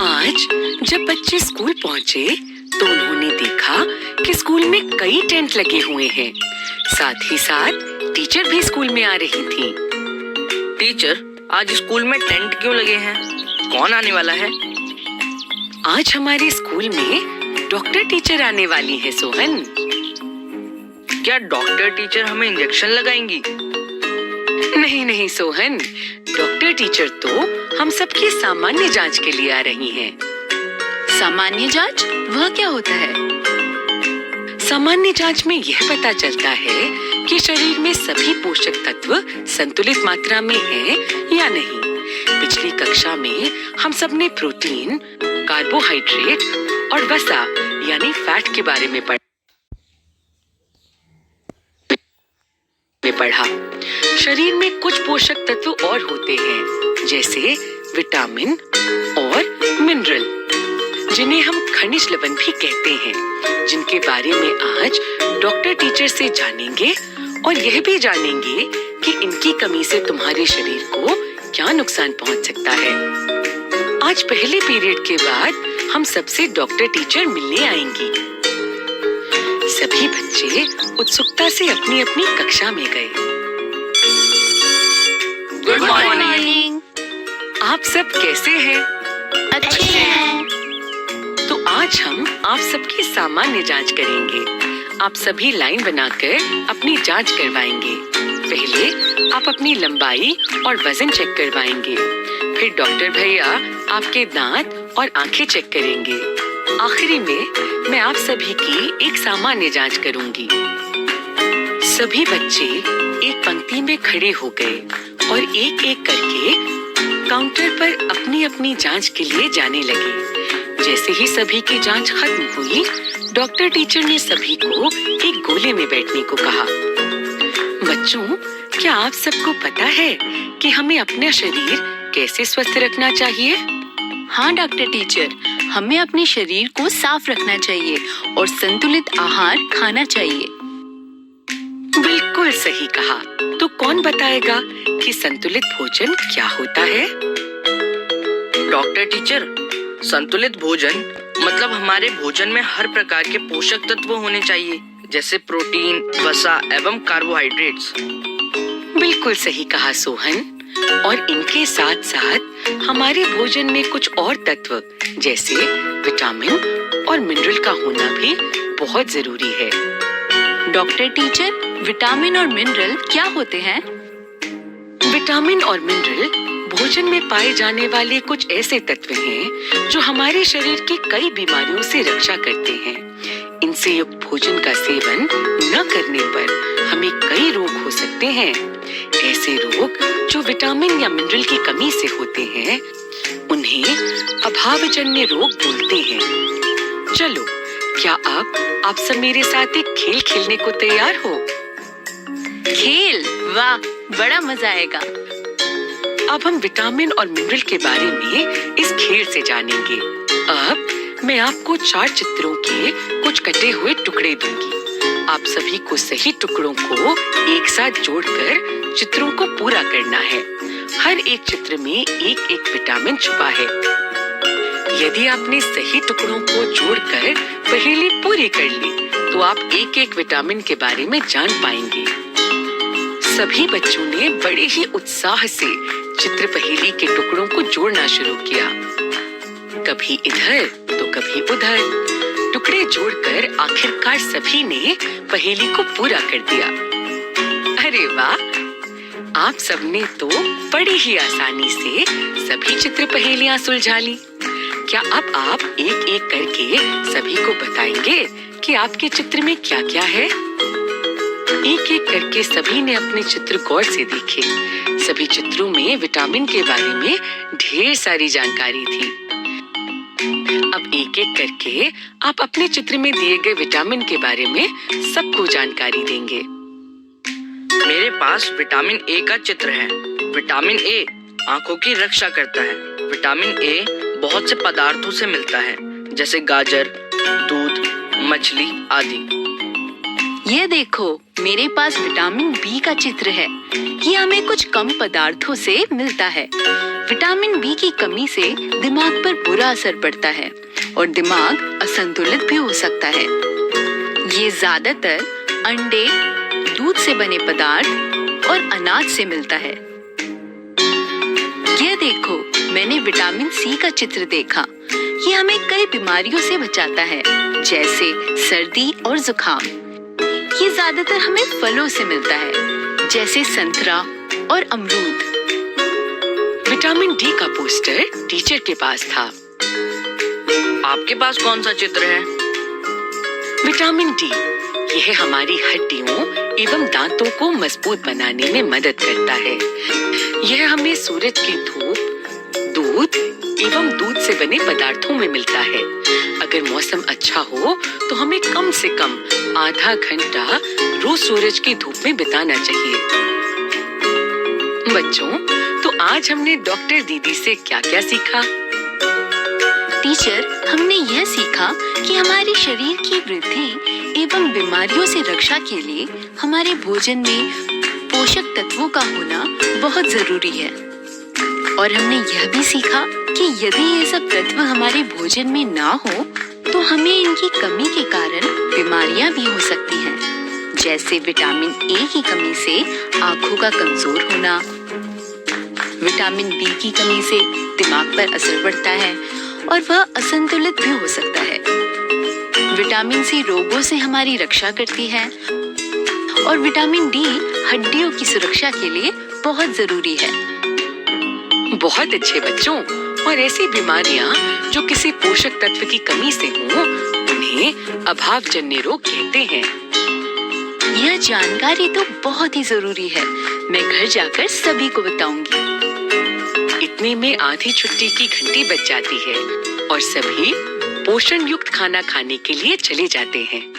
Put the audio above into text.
आज जब बच्चे स्कूल पहुँचे तो उन्होंने देखा कि स्कूल में कई टेंट लगे हुए हैं। साथ ही साथ टीचर भी स्कूल में आ रही थी। टीचर, आज स्कूल में टेंट क्यों लगे हैं? कौन आने वाला है? आज हमारे स्कूल में डॉक्टर टीचर आने वाली है सोहन। क्या डॉक्टर टीचर हमें इंजेक्शन लगाएंगी? नहीं नहीं सोहन, डॉक्टर टीचर तो हम सबकी सामान्य जांच के लिए आ रही हैं। सामान्य जांच? वह क्या होता है? सामान्य जांच में यह पता चलता है कि शरीर में सभी पोषक तत्व संतुलित मात्रा में हैं या नहीं। पिछली कक्षा में हम सब ने प्रोटीन, कार्बोहाइड्रेट और वसा यानी फैट के बारे में पढ़ा। शरीर में कुछ पोषक तत्व और होते हैं, जैसे विटामिन और मिनरल, जिन्हें हम खनिज लवण भी कहते हैं, जिनके बारे में आज डॉक्टर टीचर से जानेंगे और यह भी जानेंगे कि इनकी कमी से तुम्हारे शरीर को क्या नुकसान पहुंच सकता है। आज पहले पीरियड के बाद हम सबसे डॉक्टर टीचर मिलने आएंगी। सभी बच्चे उत्सुकता से अपनी अपनी कक्षा में गए। Good morning. आप सब कैसे हैं? अच्छे हैं। तो आज हम आप सबकी सामान्य जांच करेंगे। आप सभी लाइन बनाकर अपनी जांच करवाएंगे। पहले आप अपनी लंबाई और वजन चेक करवाएंगे। फिर डॉक्टर भैया आपके दांत और आंखें चेक करेंगे। आखिरी में मैं आप सभी की एक सामान्य जांच करूंगी। सभी बच्चे एक पंक्ति में खड़े हो गए और एक एक करके काउंटर पर अपनी अपनी जांच के लिए जाने लगे। जैसे ही सभी की जांच खत्म हुई, डॉक्टर टीचर ने सभी को एक गोले में बैठने को कहा। बच्चों, क्या आप सबको पता है कि हमें अपना शरीर कैसे स्वस्थ रखना चाहिए? हाँ डॉक्टर टीचर, हमें अपने शरीर को साफ रखना चाहिए और संतुलित आहार खाना चाहिए। बिल्कुल सही कहा। तो कौन बताएगा कि संतुलित भोजन क्या होता है? डॉक्टर टीचर, संतुलित भोजन मतलब हमारे भोजन में हर प्रकार के पोषक तत्व होने चाहिए, जैसे प्रोटीन, वसा एवं कार्बोहाइड्रेट्स। बिल्कुल सही कहा सोहन। और इनके साथ साथ हमारे भोजन में कुछ और तत्व जैसे विटामिन और मिनरल का होना भी बहुत जरूरी है। डॉक्टर टीचर, विटामिन और मिनरल क्या होते हैं? विटामिन और मिनरल भोजन में पाए जाने वाले कुछ ऐसे तत्व हैं जो हमारे शरीर की कई बीमारियों से रक्षा करते हैं। इनसे युक्त भोजन का सेवन न करने पर हमें कई रोग हो सकते हैं। ऐसे रोग जो विटामिन या मिनरल की कमी से होते हैं, उन्हें अभावजन्य रोग बोलते हैं। चलो, क्या आप सब मेरे साथ एक खेल खेलने को तैयार हो? खेल? वाह, बड़ा मजा आएगा। अब हम विटामिन और मिनरल के बारे में इस खेल से जानेंगे। अब मैं आपको 4 चित्रों के कुछ कटे हुए टुकड़े दूंगी। आप सभी को सही टुकड़ों को एक साथ जोड़कर चित्रों को पूरा करना है। हर एक चित्र में एक एक विटामिन छुपा है। यदि आपने सही टुकड़ों को जोड़कर पहेली पूरी कर ली, तो आप एक एक विटामिन के बारे में जान पाएंगे। सभी बच्चों ने बड़े ही उत्साह से चित्र पहेली के टुकड़ों को जोड़ना शुरू किया। कभी इधर तो कभी उधर टुकड़े जोड़कर आखिरकार सभी ने पहेली को पूरा कर दिया। अरे वाह! आप सबने तो बड़ी ही आसानी से सभी चित्र पहेलियां सुलझा ली। क्या अब आप एक एक करके सभी को बताएंगे कि आपके चित्र में क्या क्या है? एक एक करके सभी ने अपने चित्र गौर से देखे। सभी चित्रों में विटामिन के बारे में ढेर सारी जानकारी थी। अब एक एक करके आप अपने चित्र में दिए गए विटामिन के बारे में सबको जानकारी देंगे। मेरे पास विटामिन ए का चित्र है। विटामिन ए आंखों की रक्षा करता है। विटामिन ए बहुत से पदार्थों से मिलता है, जैसे गाजर, दूध, मछली आदि। ये देखो, मेरे पास विटामिन बी का चित्र है। ये हमें कुछ कम पदार्थों से मिलता है। विटामिन बी की कमी से दिमाग पर बुरा असर पड़ता है और दिमाग असंतुलित भी हो सकता है। ये ज्यादातर अंडे, दूध से बने पदार्थ और अनाज से मिलता है। ये देखो, मैंने विटामिन सी का चित्र देखा। ये हमें कई बीमारियों से बचाता है, जैसे सर्दी और जुकाम। ये ज्यादातर हमें फलों से मिलता है, जैसे संतरा और अमरूद। विटामिन डी का पोस्टर टीचर के पास था। आपके पास कौन सा चित्र है? विटामिन डी यह हमारी हड्डियों एवं दांतों को मजबूत बनाने में मदद करता है। यह हमें सूरज की धूप, दूध एवं दूध से बने पदार्थों में मिलता है। अगर मौसम अच्छा हो तो हमें कम से कम आधा घंटा रोज सूरज की धूप में बिताना चाहिए। बच्चों, तो आज हमने डॉक्टर दीदी से क्या-क्या सीखा? टीचर, हमने यह सीखा कि हमारे शरीर की वृद्धि एवं बीमारियों से रक्षा के लिए हमारे भोजन में पोषक तत्वों का होना बहुत जरूरी है। और हमने यह भी सीखा कि यदि ये सब तत्व हमारे भोजन में ना हो तो हमें इनकी कमी के कारण बीमारियां भी हो सकती हैं, जैसे विटामिन ए की कमी से आंखों का कमजोर होना, विटामिन बी की कमी से दिमाग पर असर पड़ता है और वह असंतुलित भी हो सकता है। विटामिन सी रोगों से हमारी रक्षा करती है और विटामिन डी हड्डियों की सुरक्षा के लिए बहुत जरूरी है। बहुत अच्छे बच्चों, और ऐसी बीमारियां जो किसी पोषक तत्व की कमी से हों, उन्हें अभावजन्य रोग कहते हैं। यह जानकारी तो बहुत ही जरूरी है। मैं घर जाकर सभी को बताऊंगी। इतने में आधी छुट्टी की घंटी बज जाती है और सभी पोषण युक्त खाना खाने के लिए चले जाते हैं।